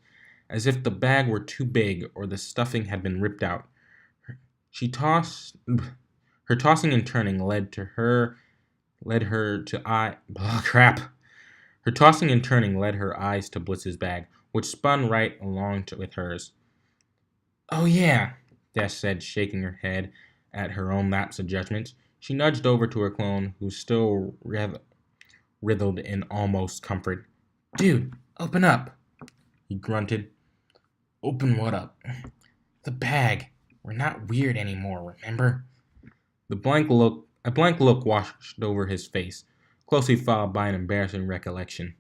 as if the bag were too big or the stuffing had been ripped out. Her tossing and turning led her eyes to Blitz's bag, which spun right along with hers. Oh yeah, Dash said, shaking her head at her own lapse of judgment. She nudged over to her clone, who still writhed in almost comfort. Dude, open up. He grunted. Open what up? The bag. We're not weird anymore, remember? A blank look washed over his face, closely followed by an embarrassing recollection.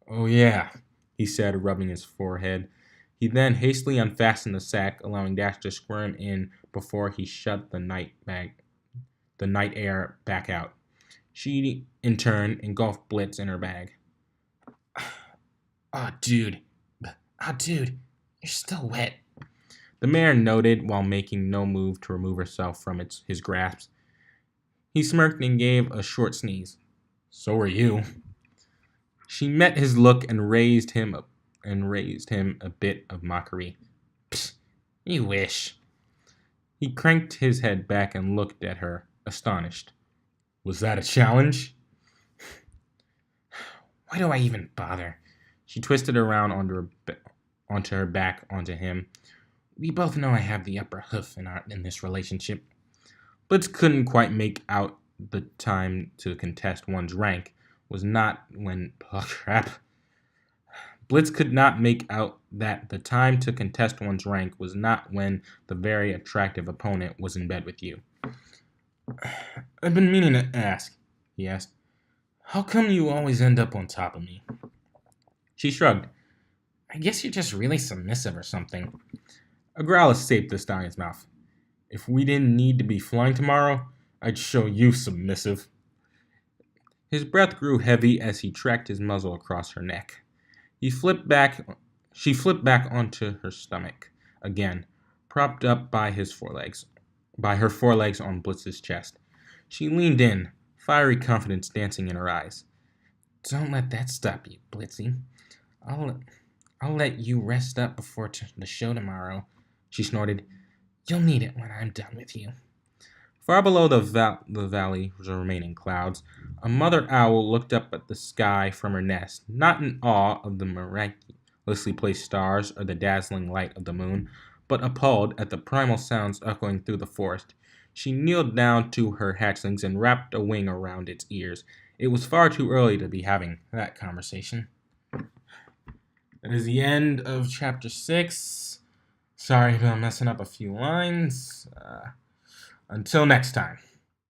Oh yeah, he said, rubbing his forehead. He then hastily unfastened the sack, allowing Dash to squirm in before he shut the night air back out. She, in turn, engulfed Blitz in her bag. Oh, dude. You're still wet. The mare noted while making no move to remove herself from his grasp. He smirked and gave a short sneeze. So are you. She met his look and raised him a bit of mockery. Psst, you wish. He cranked his head back and looked at her, astonished. Was that a challenge? Why do I even bother? She twisted around onto her back onto him. We both know I have the upper hoof in this relationship. Blitz couldn't quite make out the time to contest one's rank was not when crap. Blitz could not make out that the time to contest one's rank was not when the very attractive opponent was in bed with you. I've been meaning to ask, he asked. How come you always end up on top of me? She shrugged. I guess you're just really submissive or something. A growl escaped the stallion's mouth. If we didn't need to be flying tomorrow, I'd show you submissive. His breath grew heavy as he tracked his muzzle across her neck. She flipped back onto her stomach again, propped up by her forelegs on Blitz's chest. She leaned in, fiery confidence dancing in her eyes. Don't let that stop you, Blitzy. I'll let you rest up before the show tomorrow, she snorted. You'll need it when I'm done with you. Far below the valley was remaining clouds. A mother owl looked up at the sky from her nest, not in awe of the miraculously placed stars or the dazzling light of the moon, but appalled at the primal sounds echoing through the forest. She kneeled down to her hatchlings and wrapped a wing around its ears. It was far too early to be having that conversation. That is the end of chapter 6. Sorry about messing up a few lines. Until next time.